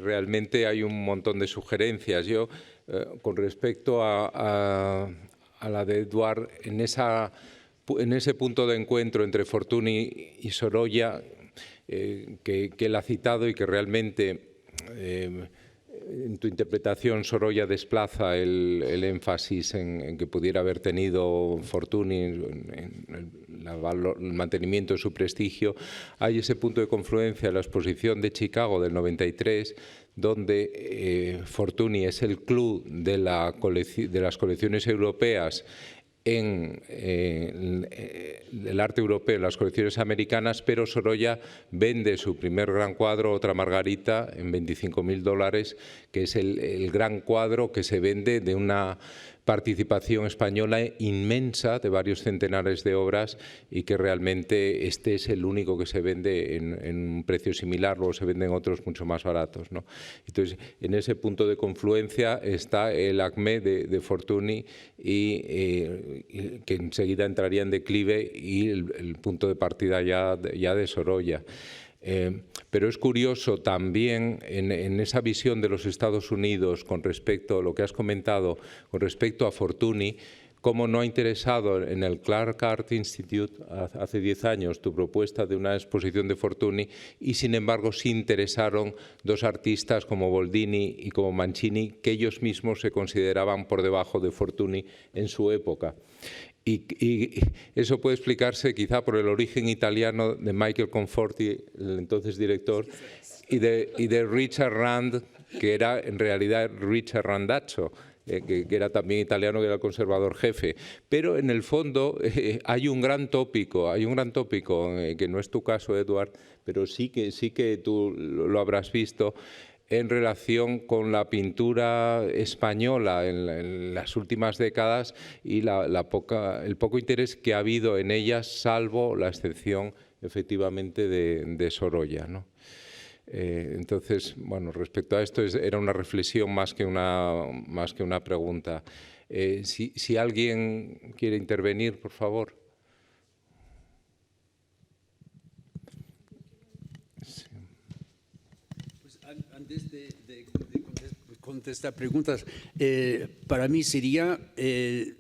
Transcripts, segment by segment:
Realmente hay un montón de sugerencias. Yo, con respecto a la de Eduard, en ese punto de encuentro entre Fortuny y Sorolla, que él ha citado y que realmente en tu interpretación Sorolla desplaza el énfasis en que pudiera haber tenido Fortuny en el mantenimiento de su prestigio. Hay ese punto de confluencia en la exposición de Chicago del 93, donde Fortuny es el clou de las colecciones europeas en el arte europeo, en las colecciones americanas, pero Sorolla vende su primer gran cuadro, Otra Margarita, en $25.000, que es el gran cuadro que se vende de una participación española inmensa de varios centenares de obras y que realmente este es el único que se vende en un precio similar, luego se venden otros mucho más baratos, ¿no? Entonces, en ese punto de confluencia está el acmé de Fortuny y que enseguida entraría en declive, y el punto de partida ya de Sorolla. Pero es curioso también en esa visión de los Estados Unidos con respecto a lo que has comentado, con respecto a Fortuny, cómo no ha interesado en el Clark Art Institute hace 10 años tu propuesta de una exposición de Fortuny, y sin embargo sí interesaron dos artistas como Boldini y como Mancini, que ellos mismos se consideraban por debajo de Fortuny en su época. Y eso puede explicarse quizá por el origen italiano de Michael Conforti, el entonces director, y de Richard Rand, que era en realidad Richard Randazzo, que era también italiano, que era el conservador jefe. Pero en el fondo hay un gran tópico, que no es tu caso, Eduard, pero sí que tú lo habrás visto, en relación con la pintura española en las últimas décadas y el poco interés que ha habido en ellas, salvo la excepción efectivamente de Sorolla, ¿no? Entonces, bueno, respecto a esto era una reflexión más que una pregunta. Si alguien quiere intervenir, por favor. Antes de contestar preguntas, para mí sería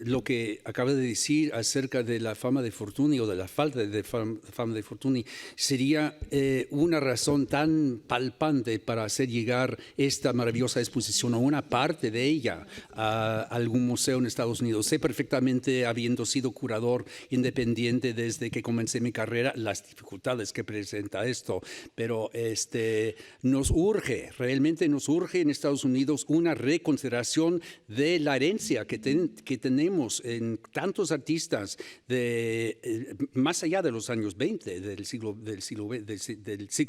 lo que acaba de decir acerca de la fama de Fortuny o de la falta de fama de Fortuny, sería una razón tan palpante para hacer llegar esta maravillosa exposición a una parte de ella a algún museo en Estados Unidos. Sé perfectamente, habiendo sido curador independiente desde que comencé mi carrera, las dificultades que presenta esto, pero nos urge, realmente nos urge en Estados Unidos una reconsideración de la herencia que tenemos en tantos artistas más allá de los años 20 del siglo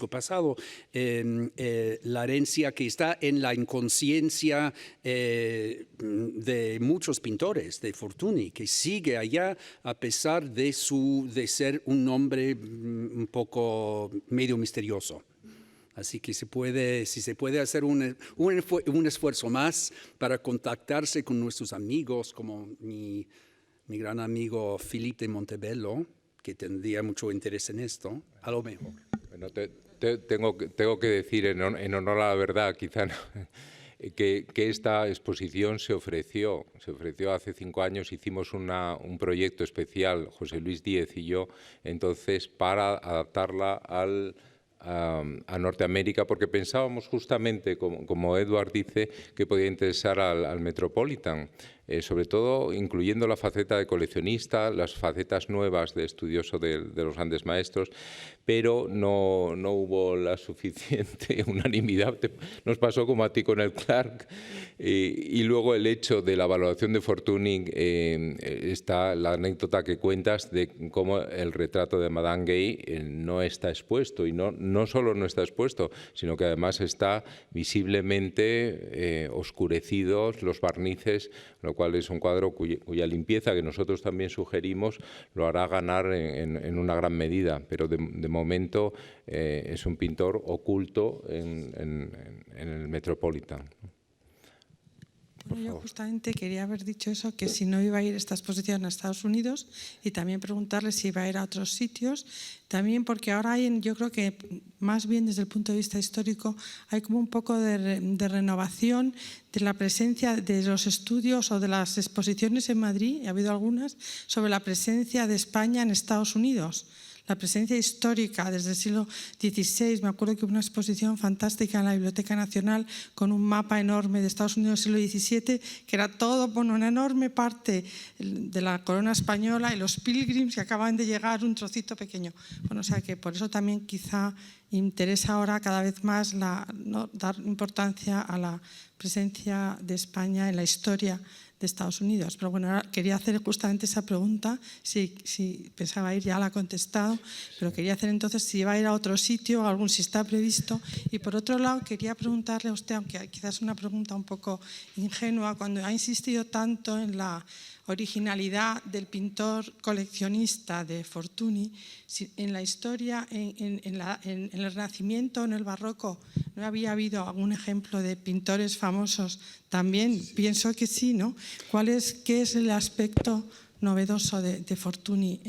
pasado, la herencia que está en la inconsciencia de muchos pintores, de Fortuny, que sigue allá a pesar de ser un hombre un poco medio misterioso. Así que si se puede hacer un esfuerzo más para contactarse con nuestros amigos, como mi gran amigo Philippe de Montebello, que tendría mucho interés en esto, a lo mejor. Bueno, tengo que decir, en honor a la verdad, quizá no, que esta exposición se ofreció hace 5 años. Hicimos un proyecto especial, José Luis Díez y yo, entonces, para adaptarla a Norteamérica, porque pensábamos justamente, como Eduard dice, que podía interesar al Metropolitan, sobre todo incluyendo la faceta de coleccionista, las facetas nuevas de estudioso de los grandes maestros, pero no hubo la suficiente unanimidad. Nos pasó como a ti con el Clark, y luego el hecho de la valoración de Fortuny, está la anécdota que cuentas de cómo el retrato de Madame Gay no está expuesto, y no solo no está expuesto, sino que además está visiblemente oscurecidos los barnices, lo cual es un cuadro cuya limpieza, que nosotros también sugerimos, lo hará ganar en una gran medida, pero de momento es un pintor oculto en el Metropolitan. Bueno, yo justamente quería haber dicho eso, que si no iba a ir esta exposición a Estados Unidos, y también preguntarle si iba a ir a otros sitios, también porque ahora yo creo que más bien desde el punto de vista histórico hay como un poco de renovación de la presencia de los estudios o de las exposiciones en Madrid, ha habido algunas, sobre la presencia de España en Estados Unidos. La presencia histórica desde el siglo XVI, me acuerdo que hubo una exposición fantástica en la Biblioteca Nacional con un mapa enorme de Estados Unidos del siglo XVII, que era todo, bueno, una enorme parte de la corona española y los pilgrims que acaban de llegar, un trocito pequeño. Bueno, o sea que por eso también quizá interesa ahora cada vez más dar importancia a la presencia de España en la historia de Estados Unidos. Pero bueno, quería hacer justamente esa pregunta, si pensaba ir, ya la ha contestado, pero quería hacer entonces si va a ir a otro sitio, si está previsto. Y por otro lado, quería preguntarle a usted, aunque quizás es una pregunta un poco ingenua, cuando ha insistido tanto en la originalidad del pintor coleccionista de Fortuny, en la historia, en el Renacimiento, en el Barroco, ¿no había habido algún ejemplo de pintores famosos también? Sí. Pienso que sí, ¿no? ¿Qué es el aspecto novedoso de Fortuny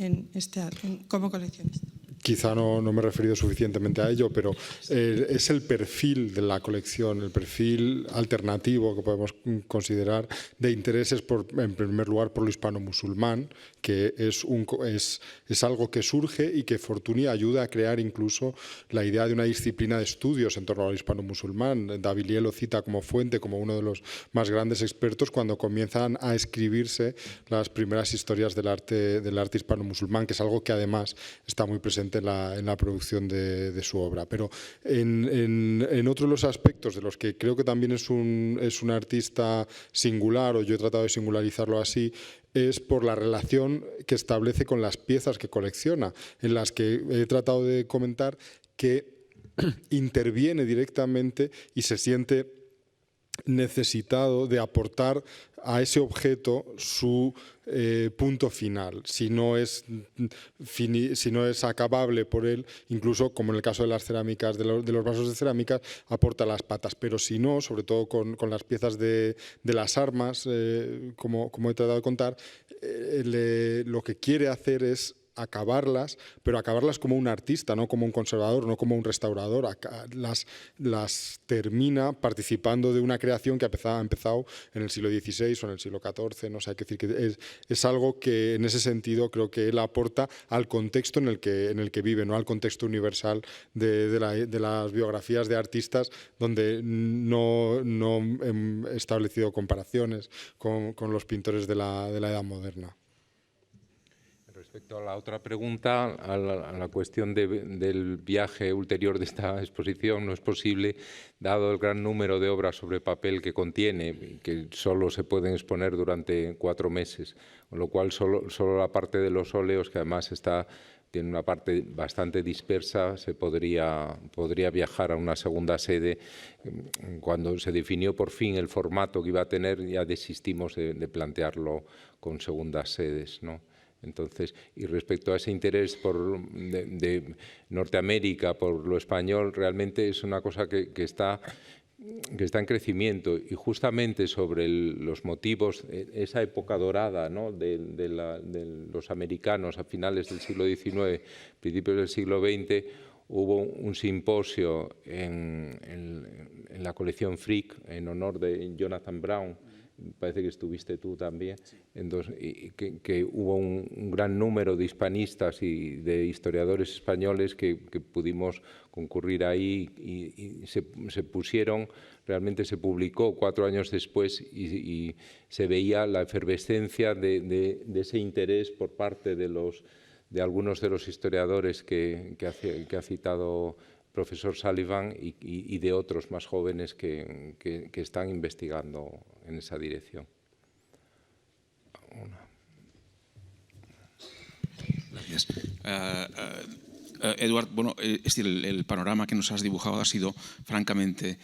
como coleccionista? Quizá no me he referido suficientemente a ello, pero es el perfil de la colección, el perfil alternativo que podemos considerar de intereses, en primer lugar, por lo hispano-musulmán, que es algo que surge y que Fortuny ayuda a crear incluso la idea de una disciplina de estudios en torno al hispano-musulmán. Davilier lo cita como fuente, como uno de los más grandes expertos cuando comienzan a escribirse las primeras historias del arte hispano-musulmán, que es algo que además está muy presente en la producción de su obra. Pero en otro de los aspectos de los que creo que también es un artista singular, o yo he tratado de singularizarlo así, es por la relación que establece con las piezas que colecciona, en las que he tratado de comentar que interviene directamente y se siente necesitado de aportar a ese objeto su punto final. Si no es acabable por él, incluso como en el caso de las cerámicas, de los vasos de cerámica, aporta las patas. Pero si no, sobre todo con las piezas de las armas, como he tratado de contar, lo que quiere hacer es acabarlas, pero acabarlas como un artista, no como un conservador, no como un restaurador. Las termina participando de una creación que ha empezado en el siglo XVI o en el siglo XIV. No sé, hay que decir que es algo que en ese sentido creo que él aporta al contexto en el que vive, no al contexto universal de las biografías de artistas, donde no he establecido comparaciones con los pintores de la Edad Moderna. Respecto a la otra pregunta, a la cuestión del viaje ulterior de esta exposición, no es posible, dado el gran número de obras sobre papel que contiene, que solo se pueden exponer durante 4 meses, con lo cual solo la parte de los óleos, que además tiene una parte bastante dispersa, se podría viajar a una segunda sede. Cuando se definió por fin el formato que iba a tener, ya desistimos de plantearlo con segundas sedes, ¿no? Entonces, y respecto a ese interés de Norteamérica por lo español, realmente es una cosa que está en crecimiento, y justamente sobre los motivos, esa época dorada, ¿no?, de los americanos a finales del siglo XIX, principios del siglo XX, hubo un simposio en la colección Frick en honor de Jonathan Brown. Parece que estuviste tú también, que hubo un gran número de hispanistas y de historiadores españoles que pudimos concurrir ahí, y se pusieron, realmente se publicó 4 años después, y se veía la efervescencia de ese interés por parte de algunos de los historiadores que ha citado profesor Sullivan, y de otros más jóvenes que están investigando en esa dirección. Gracias. Eduard, bueno, es decir, el panorama que nos has dibujado ha sido francamente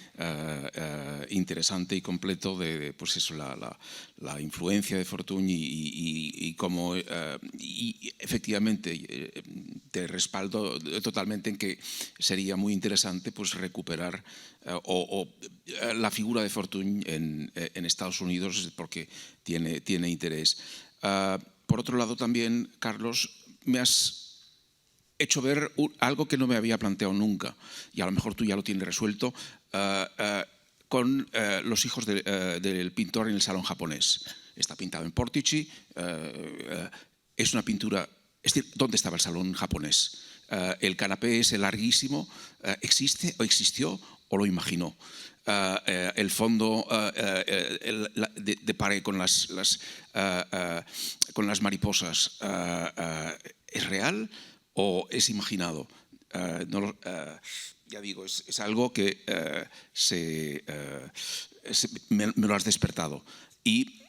interesante y completo de pues eso, la influencia de Fortuny y cómo y efectivamente te respaldo totalmente en que sería muy interesante pues recuperar la figura de Fortuny en Estados Unidos porque tiene interés. Por otro lado también, Carlos, me has hecho ver algo que no me había planteado nunca, y a lo mejor tú ya lo tienes resuelto, con los hijos del pintor en el salón japonés. Está pintado en Portici, es una pintura, es decir, ¿dónde estaba el salón japonés? El canapé ese larguísimo, ¿existe o existió o lo imaginó? El fondo de pared con las mariposas, ¿es real o es imaginado? Ya digo, es algo que me lo has despertado. Y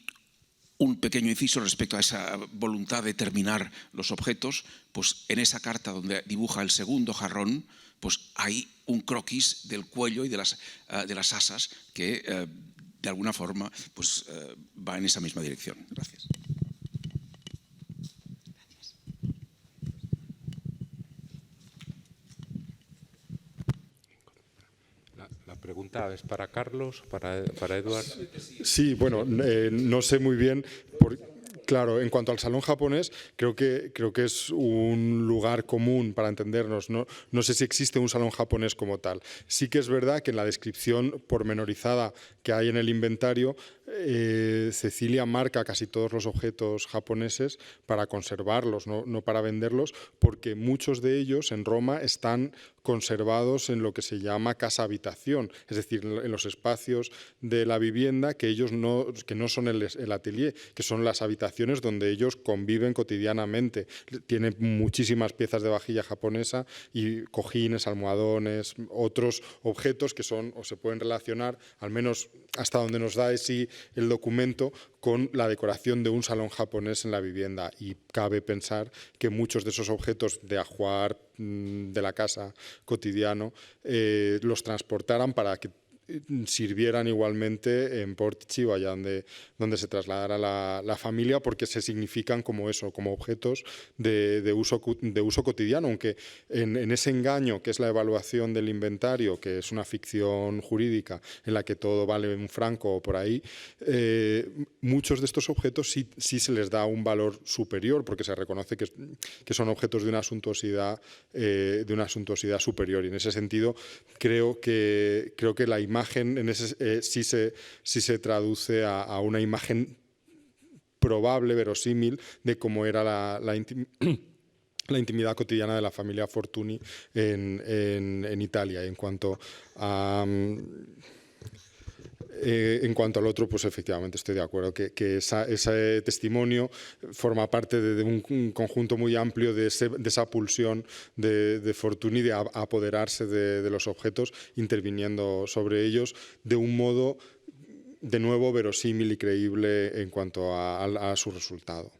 un pequeño inciso respecto a esa voluntad de terminar los objetos, pues en esa carta donde dibuja el segundo jarrón, pues hay un croquis del cuello y de las asas que de alguna forma pues, va en esa misma dirección. Gracias. La pregunta es para Carlos, para Eduard. Sí, bueno, no sé muy bien. Claro, en cuanto al salón japonés, creo que es un lugar común para entendernos. No sé si existe un salón japonés como tal. Sí que es verdad que en la descripción pormenorizada que hay en el inventario, Cecilia marca casi todos los objetos japoneses para conservarlos, no para venderlos, porque muchos de ellos en Roma están conservados en lo que se llama casa-habitación, es decir, en los espacios de la vivienda que no son el atelier, que son las habitaciones donde ellos conviven cotidianamente. Tienen muchísimas piezas de vajilla japonesa y cojines, almohadones, otros objetos que son o se pueden relacionar, al menos hasta donde nos da el documento, con la decoración de un salón japonés en la vivienda. Y cabe pensar que muchos de esos objetos de ajuar de la casa cotidiano los transportaran para que sirvieran igualmente en Portici o allá donde se trasladara la familia, porque se significan como eso, como objetos de uso cotidiano, aunque en ese engaño que es la evaluación del inventario, que es una ficción jurídica en la que todo vale un franco o por ahí, muchos de estos objetos sí se les da un valor superior, porque se reconoce que son objetos de una suntuosidad superior, y en ese sentido creo que la imagen sí se traduce a una imagen probable, verosímil, de cómo era la intimidad cotidiana de la familia Fortuny en Italia. En cuanto al otro, pues efectivamente estoy de acuerdo que ese testimonio forma parte de un conjunto muy amplio de esa pulsión de Fortuny de apoderarse de los objetos, interviniendo sobre ellos de un modo, de nuevo, verosímil y creíble en cuanto a su resultado.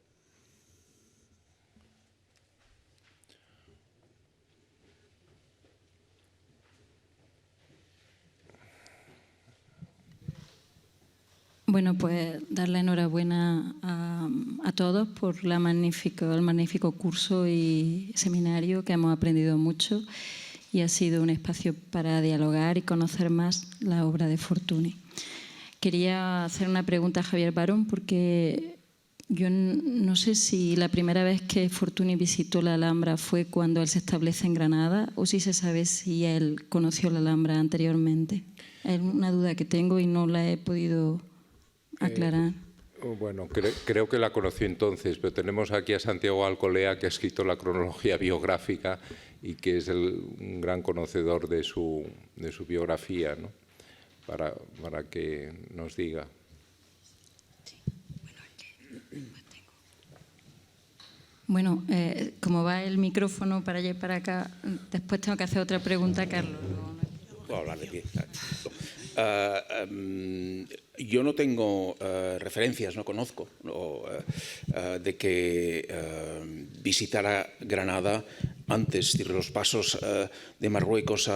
Bueno, pues darle enhorabuena a todos por el magnífico curso y seminario, que hemos aprendido mucho y ha sido un espacio para dialogar y conocer más la obra de Fortuny. Quería hacer una pregunta a Javier Barón, porque yo no sé si la primera vez que Fortuny visitó la Alhambra fue cuando él se establece en Granada, o si se sabe si él conoció la Alhambra anteriormente. Es una duda que tengo y no la he podido aclarar. Bueno, creo que la conoció entonces, pero tenemos aquí a Santiago Alcolea, que ha escrito la cronología biográfica y que es un gran conocedor de su biografía, ¿no? Para que nos diga. Bueno, como va el micrófono para allá y para acá, después tengo que hacer otra pregunta a Carlos. Puedo hablar de pie. Yo no tengo referencias, no conozco de que visitara Granada antes, es decir, los pasos de Marruecos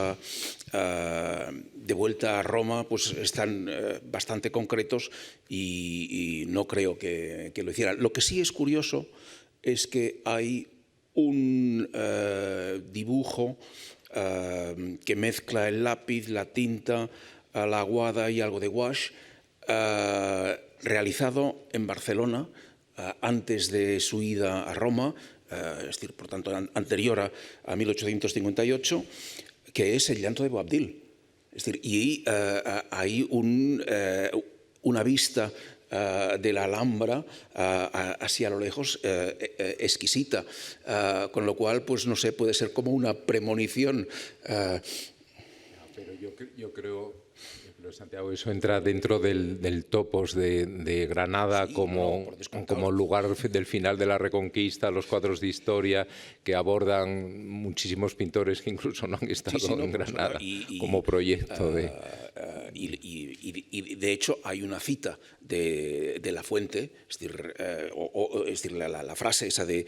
de vuelta a Roma pues están bastante concretos y no creo que lo hicieran. Lo que sí es curioso es que hay un dibujo que mezcla el lápiz, la tinta, la aguada y algo de gouache, realizado en Barcelona antes de su ida a Roma, es decir, por tanto, anterior a 1858, que es el llanto de Boabdil. Es decir, y hay una vista de la Alhambra así a lo lejos exquisita, con lo cual, pues no sé, puede ser como una premonición. Pero yo creo, Santiago, eso entra dentro del topos de Granada, sí, como lugar del final de la Reconquista, los cuadros de historia que abordan muchísimos pintores que incluso no han estado en Granada, como proyecto de... Y de hecho hay una cita de La Fuente, es decir, la frase esa de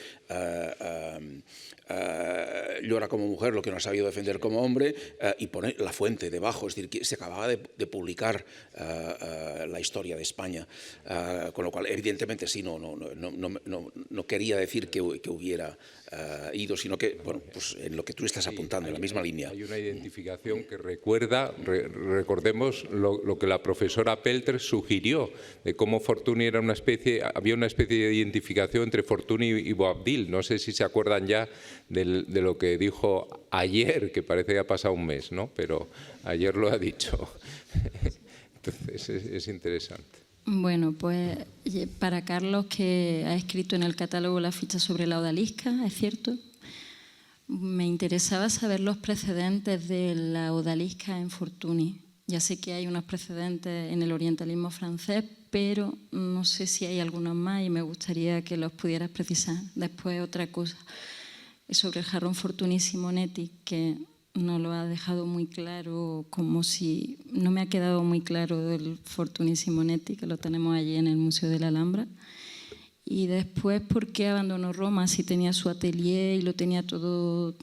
llora como mujer lo que no ha sabido defender como hombre, y pone La Fuente debajo, es decir, que se acababa de publicar la historia de España, con lo cual evidentemente sí, no quería decir que hubiera ido, sino que, bueno, pues en lo que tú estás apuntando, en la misma línea. Hay una identificación que recordemos lo que la profesora Pelter sugirió, de cómo Fortuny era había una especie de identificación entre Fortuny y Boabdil. No sé si se acuerdan ya de lo que dijo ayer, que parece que ha pasado un mes, ¿no? Pero ayer lo ha dicho. Entonces es interesante. Bueno, pues para Carlos, que ha escrito en el catálogo la ficha sobre la odalisca, ¿es cierto? Me interesaba saber los precedentes de la odalisca en Fortuny. Ya sé que hay unos precedentes en el orientalismo francés, pero no sé si hay algunos más y me gustaría que los pudieras precisar. Después otra cosa sobre el jarrón Fortuny Simonetti, que no lo ha dejado muy claro, como si no me ha quedado muy claro del Fortuny Simonetti, que lo tenemos allí en el Museo de la Alhambra. Y después, ¿por qué abandonó Roma si tenía su atelier y lo tenía todo?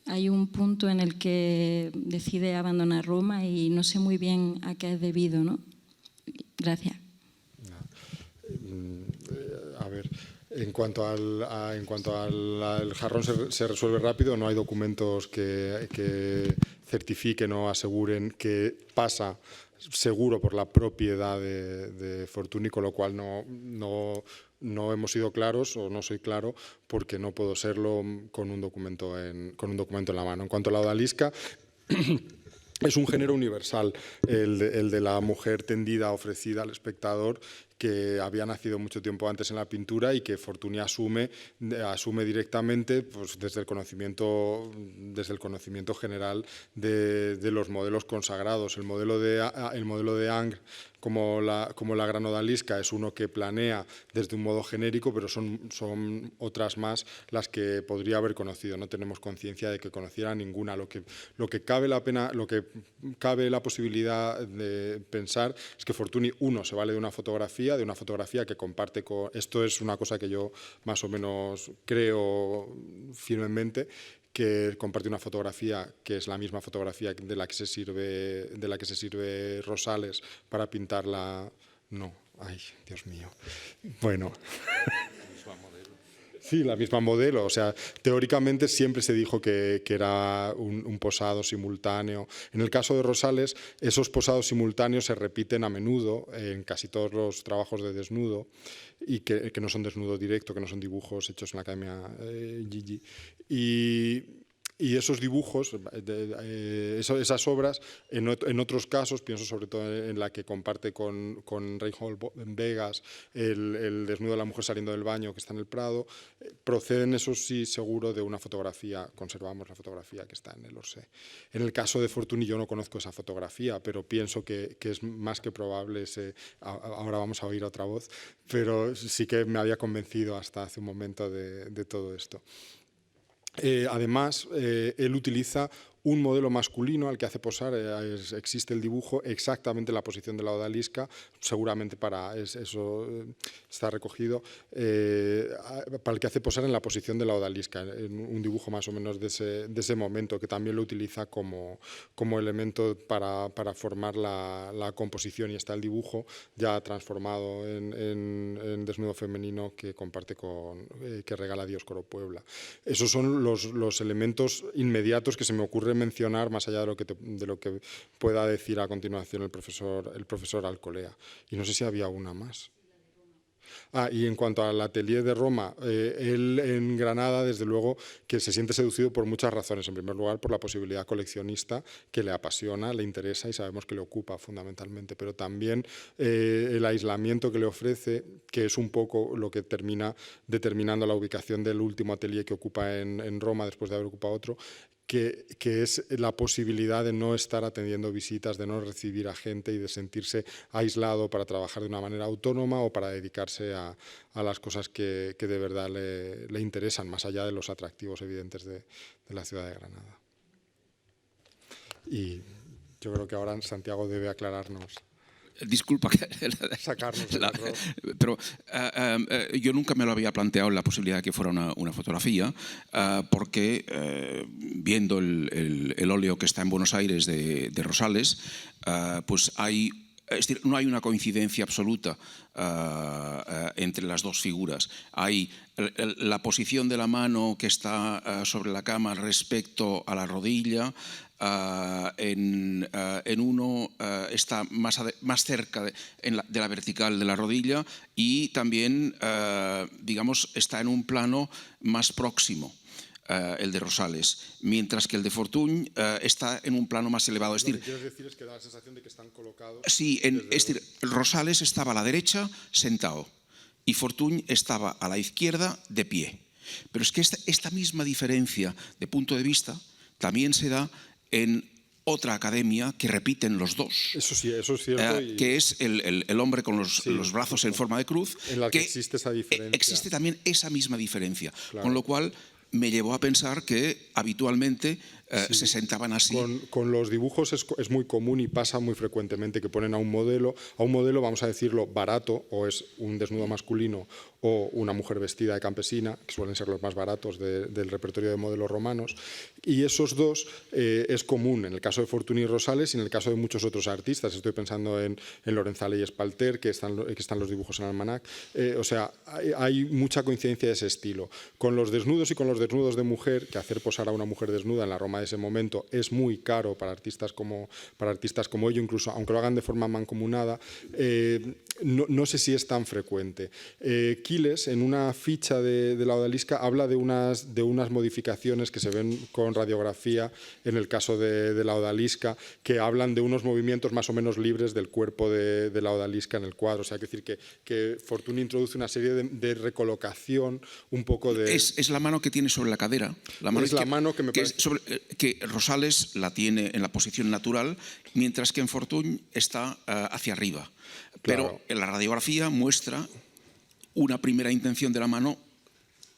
Hay un punto en el que decide abandonar Roma y no sé muy bien a qué es debido, ¿no? Gracias. A ver, en cuanto al jarrón se resuelve rápido, no hay documentos que certifiquen o aseguren que pasa seguro por la propiedad de Fortuny, con lo cual no hemos sido claros, o no soy claro, porque no puedo serlo con un documento en la mano. En cuanto a la odalisca, es un género universal, el de la mujer tendida, ofrecida al espectador, que había nacido mucho tiempo antes en la pintura y que Fortuny asume directamente, pues, desde el conocimiento general de los modelos consagrados. El modelo de Ingres, como la gran odalisca, es uno que planea desde un modo genérico, pero son otras más las que podría haber conocido. No tenemos conciencia de que conociera ninguna. Lo que cabe la posibilidad de pensar es que Fortuny, se vale de una fotografía que comparte con... Esto es una cosa que yo más o menos creo firmemente, que comparte una fotografía que es la misma fotografía de la que se sirve Rosales para pintarla. No, ay, Dios mío. Bueno. Sí, la misma modelo. O sea, teóricamente siempre se dijo que era un posado simultáneo. En el caso de Rosales, esos posados simultáneos se repiten a menudo en casi todos los trabajos de desnudo, y que no son desnudo directo, que no son dibujos hechos en la Academia Gigi. Y esos dibujos, esas obras, en otros casos, pienso sobre todo en la que comparte con Reinhold Vegas, el desnudo de la mujer saliendo del baño, que está en el Prado, proceden, eso sí, seguro, de una fotografía. Conservamos la fotografía que está en el Orsay. En el caso de Fortuny yo no conozco esa fotografía, pero pienso que es más que probable. Ahora vamos a oír otra voz, pero sí que me había convencido hasta hace un momento de todo esto. Además, él utiliza un modelo masculino al que hace posar, existe el dibujo exactamente en la posición de la odalisca, seguramente eso está recogido, para el que hace posar en la posición de la odalisca, en un dibujo más o menos de ese momento, que también lo utiliza como elemento para formar la composición, y está el dibujo ya transformado en desnudo femenino que comparte que regala Dioscoro Puebla. Esos son los elementos inmediatos que se me ocurre mencionar, más allá de lo que pueda decir a continuación el profesor Alcolea. Y no sé si había una más. Y en cuanto al atelier de Roma, él en Granada, desde luego, que se siente seducido por muchas razones. En primer lugar, por la posibilidad coleccionista que le apasiona, le interesa y sabemos que le ocupa fundamentalmente, pero también el aislamiento que le ofrece, que es un poco lo que termina determinando la ubicación del último atelier que ocupa en Roma, después de haber ocupado otro, que es la posibilidad de no estar atendiendo visitas, de no recibir a gente y de sentirse aislado para trabajar de una manera autónoma o para dedicarse a las cosas que de verdad le interesan, más allá de los atractivos evidentes de la ciudad de Granada. Y yo creo que ahora Santiago debe aclararnos. Disculpa, sacarnos el error. Pero yo nunca me lo había planteado la posibilidad de que fuera una fotografía, porque viendo el óleo que está en Buenos Aires de Rosales, pues es decir, no hay una coincidencia absoluta entre las dos figuras. Hay la posición de la mano que está sobre la cama respecto a la rodilla. En uno está más cerca de la vertical de la rodilla, y también, digamos, está en un plano más próximo, el de Rosales, mientras que el de Fortuny está en un plano más elevado. Es decir, lo que quieres decir es que da la sensación de que están colocados. Sí, es decir, Rosales estaba a la derecha sentado y Fortuny estaba a la izquierda de pie. Pero es que esta misma diferencia de punto de vista también se da en otra academia que repiten los dos. Eso sí, eso es cierto. Que es el hombre con los brazos en forma de cruz. En la que existe esa diferencia. Existe también esa misma diferencia. Claro. Con lo cual me llevó a pensar que habitualmente se sentaban así. Con los dibujos es muy común y pasa muy frecuentemente que ponen a un modelo, vamos a decirlo, barato, o es un desnudo masculino o una mujer vestida de campesina, que suelen ser los más baratos del repertorio de modelos romanos, y esos dos es común en el caso de Fortuny y Rosales y en el caso de muchos otros artistas. Estoy pensando en Lorenzale y Espalter, que están los dibujos en Almanac. O sea, hay mucha coincidencia de ese estilo. Con los desnudos y con los desnudos de mujer, que hacer posar a una mujer desnuda en la Roma de ese momento es muy caro para artistas como ello, incluso aunque lo hagan de forma mancomunada, no sé si es tan frecuente. Quiles, en una ficha de la odalisca, habla de unas modificaciones que se ven con radiografía en el caso de la odalisca, que hablan de unos movimientos más o menos libres del cuerpo de la odalisca en el cuadro. O sea, hay que decir que Fortuny introduce una serie de recolocación, un poco de... Es la mano que tiene sobre la cadera. Que Rosales la tiene en la posición natural, mientras que en Fortuny está hacia arriba. Pero en la radiografía muestra una primera intención de la mano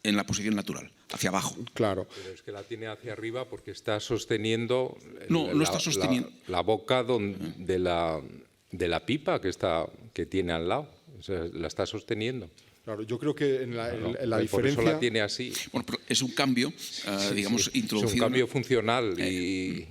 en la posición natural, hacia abajo. Claro. Pero es que la tiene hacia arriba porque está sosteniendo no está sosteniendo la boca de la pipa que tiene al lado. O sea, la está sosteniendo. Claro, yo creo que en la diferencia... Por eso la tiene así. Bueno, pero es un cambio, digamos, introducido. Es un cambio funcional y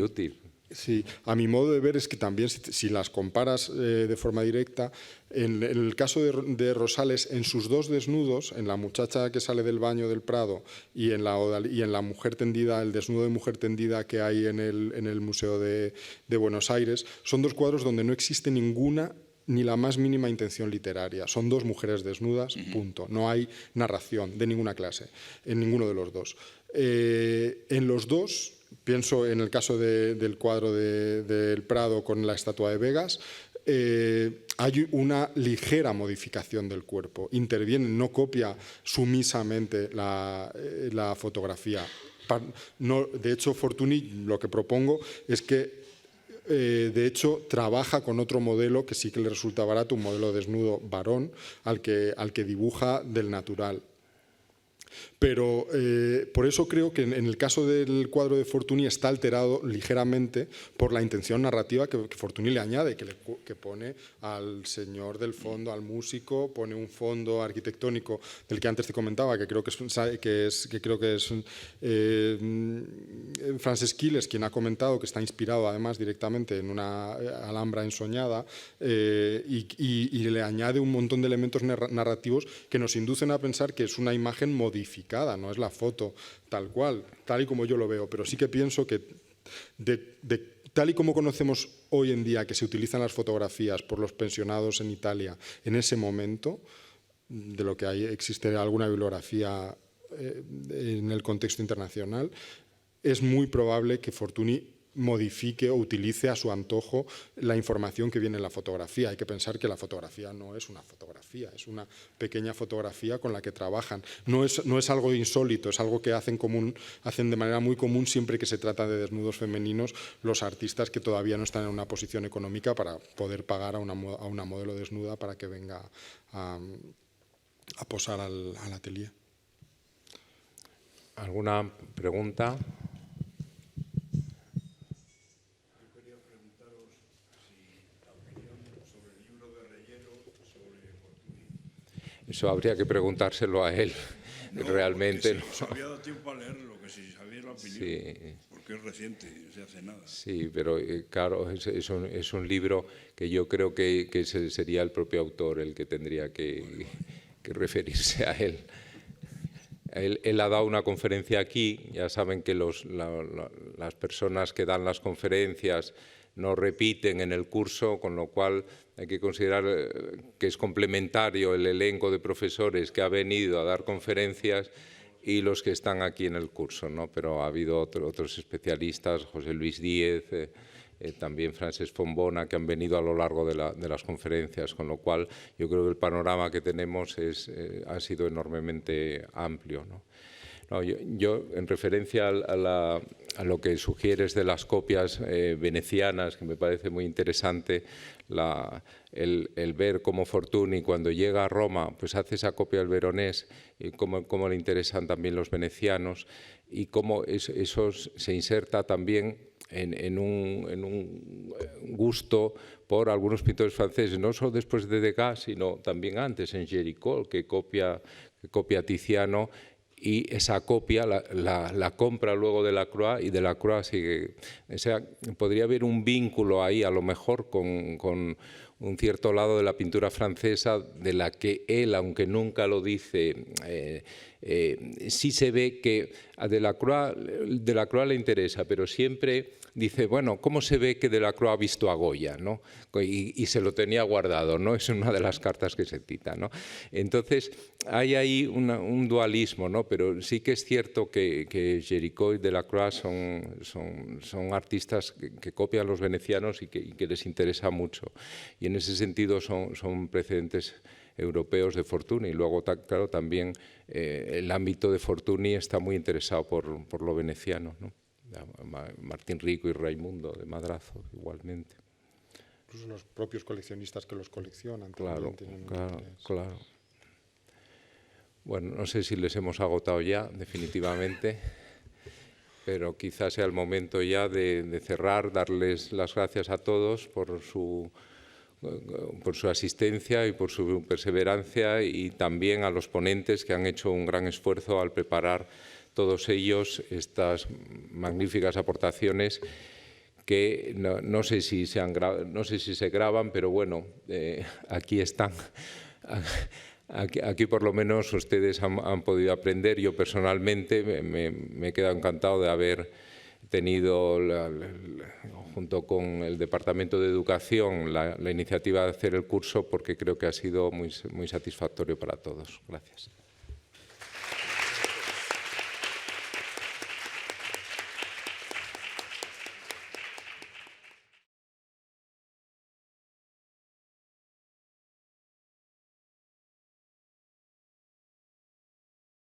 útil. Sí, a mi modo de ver es que también si las comparas de forma directa, en el caso de Rosales, en sus dos desnudos, en la muchacha que sale del baño del Prado y en la mujer tendida, el desnudo de mujer tendida que hay en el Museo de Buenos Aires, son dos cuadros donde no existe ninguna ni la más mínima intención literaria. Son dos mujeres desnudas, punto. No hay narración de ninguna clase en ninguno de los dos. En los dos, pienso en el caso del cuadro del Prado con la estatua de Vegas, hay una ligera modificación del cuerpo. Interviene, no copia sumisamente la fotografía. De hecho, Fortuny, lo que propongo es que de hecho, trabaja con otro modelo que sí que le resulta barato, un modelo desnudo varón, al que dibuja del natural. Pero por eso creo que en el caso del cuadro de Fortuny está alterado ligeramente por la intención narrativa que Fortuny le añade, que pone al señor del fondo, al músico, pone un fondo arquitectónico del que antes te comentaba, que creo que es Frances Quiles quien ha comentado que está inspirado además directamente en una Alhambra ensoñada, y le añade un montón de elementos narrativos que nos inducen a pensar que es una imagen modificada, no es la foto tal cual, tal y como yo lo veo, pero sí que pienso que tal y como conocemos hoy en día que se utilizan las fotografías por los pensionados en Italia en ese momento, de lo que existe alguna bibliografía en el contexto internacional, es muy probable que Fortuny modifique o utilice a su antojo la información que viene en la fotografía. Hay que pensar que la fotografía no es una fotografía, es una pequeña fotografía con la que trabajan. No es algo insólito, es algo que hacen de manera muy común siempre que se trata de desnudos femeninos los artistas que todavía no están en una posición económica para poder pagar a una modelo desnuda para que venga a posar al atelier. ¿Alguna pregunta? Eso habría que preguntárselo a él, realmente. Si había dado tiempo a leerlo, que si sabía la opinión, sí. Porque es reciente, no se hace nada. Sí, pero claro, es un libro que yo creo que sería el propio autor el que tendría que referirse a él. Él ha dado una conferencia aquí, ya saben que las personas que dan las conferencias no repiten en el curso, con lo cual hay que considerar que es complementario el elenco de profesores que ha venido a dar conferencias y los que están aquí en el curso, ¿no? Pero ha habido otros especialistas, José Luis Díez, también Francesc Fontbona, que han venido a lo largo de las conferencias, con lo cual yo creo que el panorama que tenemos ha sido enormemente amplio, ¿no? No, yo, en referencia a lo que sugieres de las copias venecianas, que me parece muy interesante, el ver cómo Fortuny, cuando llega a Roma, pues hace esa copia del veronés, y cómo le interesan también los venecianos, y cómo eso se inserta también en un gusto por algunos pintores franceses, no solo después de Degas, sino también antes, en Géricault, que copia Tiziano, y esa copia la compra luego Delacroix, y Delacroix sigue. O sea, podría haber un vínculo ahí, a lo mejor, con un cierto lado de la pintura francesa, de la que él, aunque nunca lo dice, sí se ve que a Delacroix le interesa, pero siempre dice, bueno, ¿cómo se ve que Delacroix ha visto a Goya, ¿no? Y se lo tenía guardado, ¿no? Es una de las cartas que se cita, ¿no? Entonces, hay ahí un dualismo, ¿no? Pero sí que es cierto que Géricault y Delacroix son artistas que copian a los venecianos y que les interesa mucho. Y en ese sentido son precedentes europeos de Fortuny. Y luego, claro, también el ámbito de Fortuny está muy interesado por lo veneciano, ¿no? Martín Rico y Raimundo de Madrazo, igualmente. Incluso los propios coleccionistas que los coleccionan. Claro. Bueno, no sé si les hemos agotado ya, definitivamente, pero quizás sea el momento ya de cerrar, darles las gracias a todos por su asistencia y por su perseverancia, y también a los ponentes que han hecho un gran esfuerzo al preparar todos ellos estas magníficas aportaciones que no sé si se graban, pero bueno, aquí están. Aquí por lo menos ustedes han podido aprender. Yo personalmente me he quedado encantado de haber tenido, junto con el Departamento de Educación, la iniciativa de hacer el curso, porque creo que ha sido muy satisfactorio para todos. Gracias.